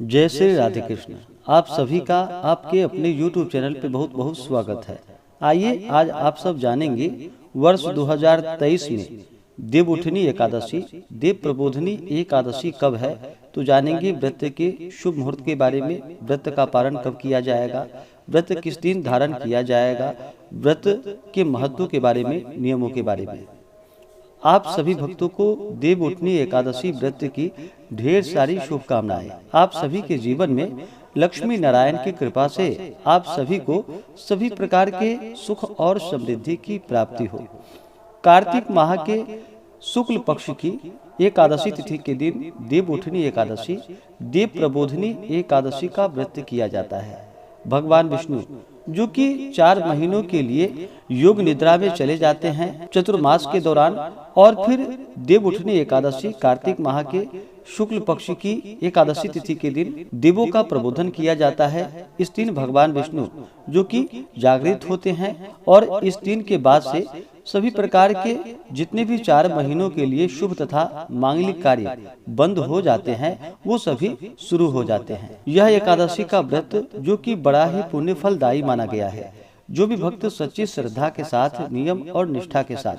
जय श्री राधे कृष्ण। आप सभी का आपके अपने YouTube चैनल पे बहुत बहुत स्वागत है। आइए आज आप सब जानेंगे वर्ष 2023 में देवउठनी एकादशी, देव प्रबोधनी एकादशी कब है। तो जानेंगे व्रत के शुभ मुहूर्त के बारे में, व्रत का पारण कब किया जाएगा, व्रत किस दिन धारण किया जाएगा, व्रत के महत्व के बारे में, नियमों के बारे में। आप सभी भक्तों को देवउठनी एकादशी व्रत की ढेर सारी शुभकामनाएं। आप सभी के जीवन में लक्ष्मी नारायण की कृपा से आप सभी को सभी प्रकार के सुख और समृद्धि की प्राप्ति हो। कार्तिक माह के शुक्ल पक्ष की एकादशी तिथि के दिन देवउठनी एकादशी, देव प्रबोधनी एकादशी का व्रत किया जाता है। भगवान विष्णु जो कि 4 महीनों के लिए योग निद्रा में चले जाते हैं चतुर्मास के दौरान, और फिर देवउठनी एकादशी कार्तिक माह के शुक्ल पक्ष की एकादशी तिथि के दिन देवों का प्रबोधन किया जाता है। इस दिन भगवान विष्णु जो कि जागृत होते हैं और इस दिन के बाद से सभी प्रकार के जितने भी 4 महीनों के लिए शुभ तथा मांगलिक कार्य बंद हो जाते हैं वो सभी शुरू हो जाते हैं। यह एकादशी का व्रत जो कि बड़ा ही पुण्य फलदायी माना गया है। जो भी भक्त सच्ची श्रद्धा के साथ, नियम और निष्ठा के साथ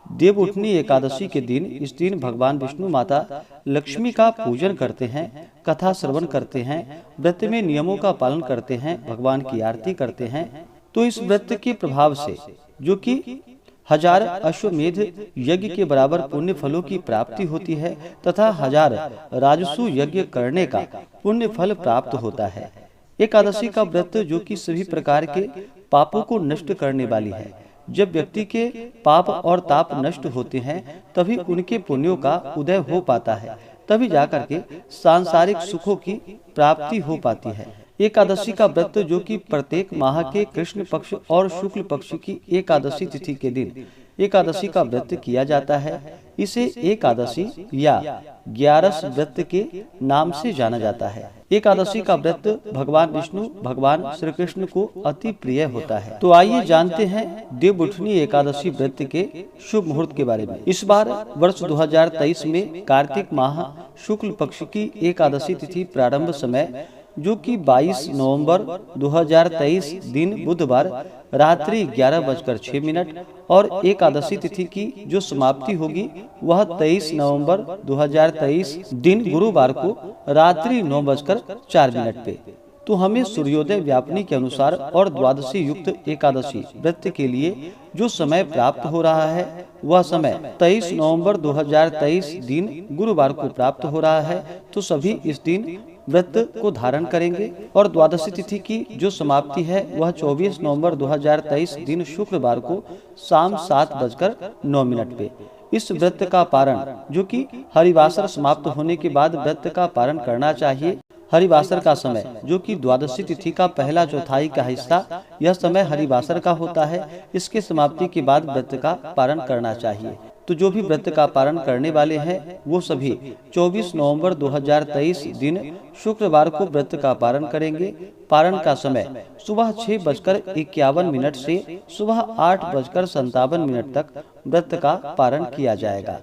देवउठनी एकादशी के दिन इस दिन भगवान विष्णु माता लक्ष्मी का पूजन करते हैं, कथा श्रवण करते हैं, व्रत में नियमों का पालन करते हैं, भगवान की आरती करते हैं, तो इस व्रत के प्रभाव से जो कि 1000 अश्वमेध यज्ञ के बराबर पुण्य फलों की प्राप्ति होती है तथा 1000 राजसु यज्ञ करने का पुण्य फल प्राप्त होता है। एकादशी का व्रत जो कि सभी प्रकार के पापों को नष्ट करने वाली है। जब व्यक्ति के पाप और ताप नष्ट होते हैं तभी उनके पुण्यों का उदय हो पाता है, तभी जाकर के सांसारिक सुखों की प्राप्ति हो पाती है। एकादशी का व्रत जो कि प्रत्येक माह के कृष्ण पक्ष और शुक्ल पक्ष की एकादशी तिथि के दिन एकादशी का व्रत किया जाता है। इसे एकादशी या 11 व्रत के नाम से जाना जाता है। एकादशी का व्रत भगवान विष्णु, भगवान श्री कृष्ण को अति प्रिय होता है। तो आइए जानते हैं देवउठनी एकादशी व्रत के शुभ मुहूर्त के बारे में। इस बार वर्ष 2023 में कार्तिक माह शुक्ल पक्ष की एकादशी तिथि प्रारंभ समय जो कि 22 नवंबर 2023 दिन बुधवार रात्रि 11:06 और एकादशी तिथि की जो समाप्ति होगी वह 23 नवंबर 2023 दिन गुरुवार को रात्रि 9:04 पे। तो हमें सूर्योदय व्यापनी के अनुसार और द्वादशी युक्त एकादशी व्रत के लिए जो समय प्राप्त हो रहा है वह समय 23 नवंबर 2023 दिन गुरुवार को प्राप्त हो रहा है। तो सभी इस दिन व्रत को धारण करेंगे और द्वादशी तिथि की जो समाप्ति है वह 24 नवंबर 2023 दिन शुक्रवार को शाम 7:09 पे। इस व्रत का पारण जो कि हरिवासर समाप्त होने के बाद व्रत का पारण करना चाहिए। हरिवासर का समय जो कि द्वादशी तिथि का पहला चौथाई का हिस्सा यह समय हरिवासर का होता है। इसके समाप्ति के बाद व्रत का पारण करना चाहिए। तो जो भी व्रत का पारण करने वाले हैं वो सभी 24 नवंबर 2023 दिन शुक्रवार को व्रत का पारण करेंगे। पारण का समय सुबह 6:51 से सुबह 8:57 तक व्रत का पारण किया जाएगा।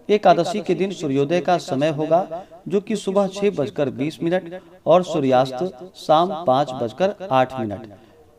एकादशी के दिन सूर्योदय का समय होगा जो कि सुबह 6:20 और सूर्यास्त शाम 5:08।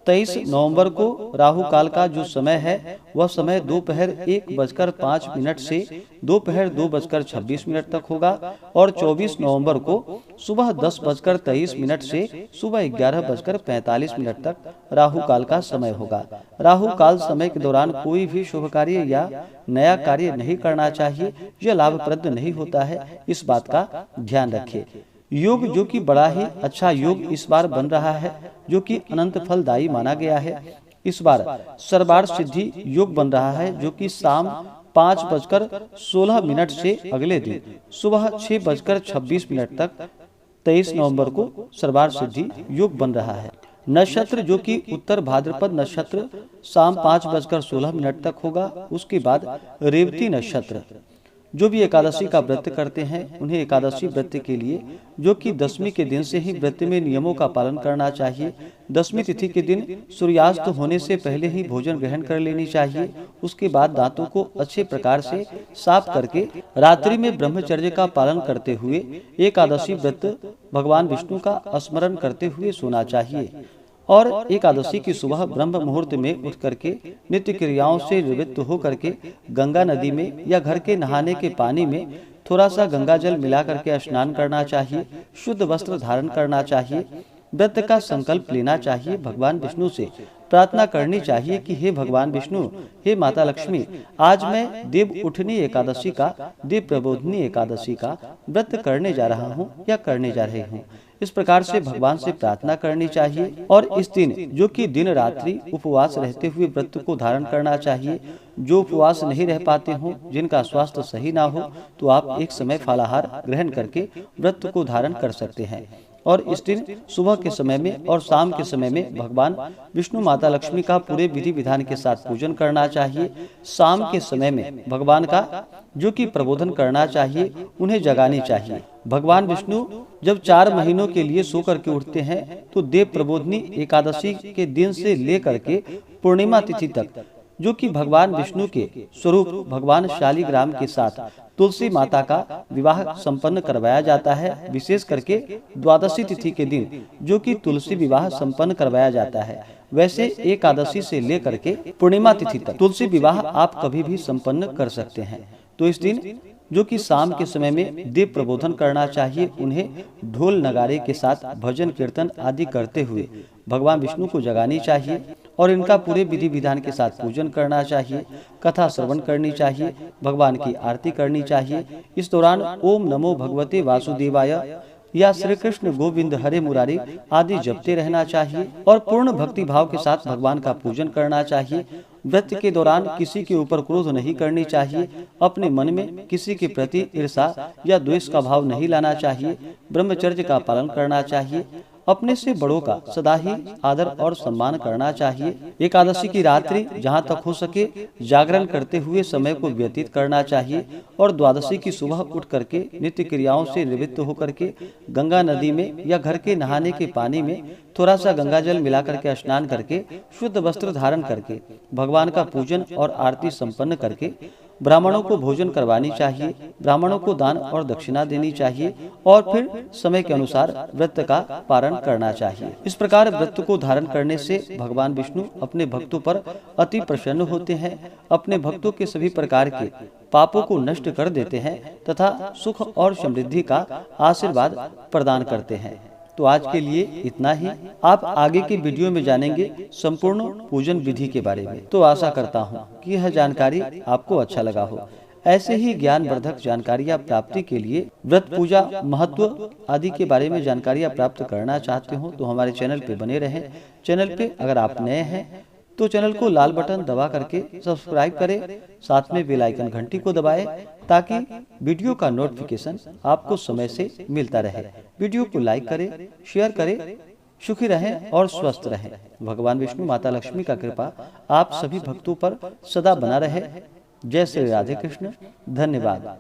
23 नवंबर को राहु काल का जो समय है वह समय दोपहर 1:05 से दोपहर 2:26 तक होगा और 24 नवंबर को सुबह 10:23 से सुबह 11:45 तक राहु काल का समय होगा। राहु काल समय के दौरान कोई भी शुभ कार्य या नया कार्य नहीं करना चाहिए, यह लाभप्रद नहीं होता है, इस बात का ध्यान रखिए। योग जो कि बड़ा ही अच्छा योग इस बार बन रहा है जो कि अनंत फलदायी माना गया है। इस बार सर्वार्थ सिद्धि योग बन रहा है जो कि शाम 5:16 से अगले दिन सुबह 6:26 तक 23 नवंबर को सर्वार्थ सिद्धि योग बन रहा है। नक्षत्र जो कि उत्तर भाद्रपद नक्षत्र शाम 5:16 तक होगा। उसके बाद रेवती नक्षत्र जो भी एकादशी का व्रत करते हैं उन्हें एकादशी व्रत के लिए, जो कि दशमी के दिन से ही व्रत में नियमों का पालन करना चाहिए। दशमी तिथि के दिन सूर्यास्त होने से पहले ही भोजन ग्रहण कर लेनी चाहिए। उसके बाद दांतों को अच्छे प्रकार से साफ करके रात्रि में ब्रह्मचर्य का पालन करते हुए एकादशी व्रत भगवान विष्णु का स्मरण करते हुए सोना चाहिए। और एकादशी की सुबह ब्रह्म मुहूर्त में उठ करके नित्य क्रियाओं से निवृत्त होकर के गंगा नदी में या घर के नहाने के पानी में थोड़ा सा गंगा जल मिला करके स्नान करना चाहिए। शुद्ध वस्त्र धारण करना चाहिए। व्रत का संकल्प लेना चाहिए। भगवान विष्णु से प्रार्थना करनी चाहिए कि हे भगवान विष्णु, हे माता लक्ष्मी, आज मैं देव उठनी एकादशी का, देव प्रबोधनी एकादशी का व्रत करने जा रहा हूँ या करने जा रही हूँ। इस प्रकार से भगवान से प्रार्थना करनी चाहिए। और इस दिन, जो कि दिन रात्रि उपवास रहते हुए व्रत को धारण करना चाहिए। जो उपवास नहीं रह पाते हों, जिनका स्वास्थ्य सही ना हो, तो आप एक समय फलाहार ग्रहण करके व्रत को धारण कर सकते हैं। और इस दिन सुबह के समय में और शाम के समय में भगवान विष्णु माता लक्ष्मी का पूरे विधि विधान के साथ पूजन करना चाहिए। शाम के समय में भगवान का जो कि प्रबोधन करना चाहिए, उन्हें जगानी चाहिए। भगवान विष्णु जब 4 महीनों के लिए सो करके उठते हैं, तो देव प्रबोधनी एकादशी के दिन से लेकर के पूर्णिमा तिथि तक, जो कि भगवान विष्णु के स्वरूप भगवान शालिग्राम के साथ तुलसी माता का विवाह संपन्न करवाया जाता है। विशेष करके द्वादशी तिथि के दिन, जो कि तुलसी विवाह संपन्न करवाया जाता है। वैसे एकादशी से लेकर के पूर्णिमा तिथि तक तुलसी विवाह आप कभी भी संपन्न कर सकते हैं। तो इस दिन, जो कि शाम के समय में देव प्रबोधन करना चाहिए, उन्हें ढोल नगारे के साथ भजन कीर्तन आदि करते हुए भगवान विष्णु को जगानी चाहिए और इनका पूरे विधि विधान के साथ पूजन करना चाहिए। कथा श्रवण करनी चाहिए, भगवान की आरती करनी चाहिए। इस दौरान ओम नमो भगवते वासुदेवाय या श्री कृष्ण गोविंद हरे मुरारी आदि जपते रहना चाहिए और पूर्ण भक्ति भाव के साथ भगवान का पूजन करना चाहिए। व्रत के दौरान किसी के ऊपर क्रोध नहीं करनी चाहिए। अपने मन में किसी के प्रति ईर्षा या द्वेष का भाव नहीं लाना चाहिए। ब्रह्मचर्य का पालन करना चाहिए। अपने से बड़ों का सदा ही आदर और सम्मान करना चाहिए। एकादशी की रात्रि जहाँ तक हो सके जागरण करते हुए समय को व्यतीत करना चाहिए और द्वादशी की सुबह उठ करके नित्य क्रियाओं से निवृत्त होकर के गंगा नदी में या घर के नहाने के पानी में थोड़ा सा गंगा जल मिला करके स्नान करके शुद्ध वस्त्र धारण करके भगवान का पूजन और आरती संपन्न करके ब्राह्मणों को भोजन करवानी चाहिए। ब्राह्मणों को दान और दक्षिणा देनी चाहिए और फिर समय के अनुसार व्रत का पारण करना चाहिए। इस प्रकार व्रत को धारण करने से भगवान विष्णु अपने भक्तों पर अति प्रसन्न होते हैं, अपने भक्तों के सभी प्रकार के पापों को नष्ट कर देते हैं तथा सुख और समृद्धि का आशीर्वाद प्रदान करते हैं। तो आज के लिए इतना ही। आप आगे के वीडियो में जानेंगे संपूर्ण पूजन विधि के बारे में। तो आशा करता हूँ कि यह जानकारी आपको अच्छा लगा हो। ऐसे ही ज्ञानवर्धक जानकारियाँ प्राप्ति के लिए व्रत पूजा महत्व आदि के बारे में जानकारियाँ प्राप्त करना चाहते हो तो हमारे चैनल पे बने रहें। चैनल पे अगर आप नए हैं तो चैनल को लाल बटन दबा करके सब्सक्राइब करें, साथ में बेल आइकन घंटी को दबाएं ताकि वीडियो का नोटिफिकेशन आपको समय से मिलता रहे। वीडियो को लाइक करें, शेयर करें। सुखी रहें और स्वस्थ रहें। भगवान विष्णु माता लक्ष्मी का कृपा आप सभी भक्तों पर सदा बना रहे। जय श्री राधे कृष्ण। धन्यवाद।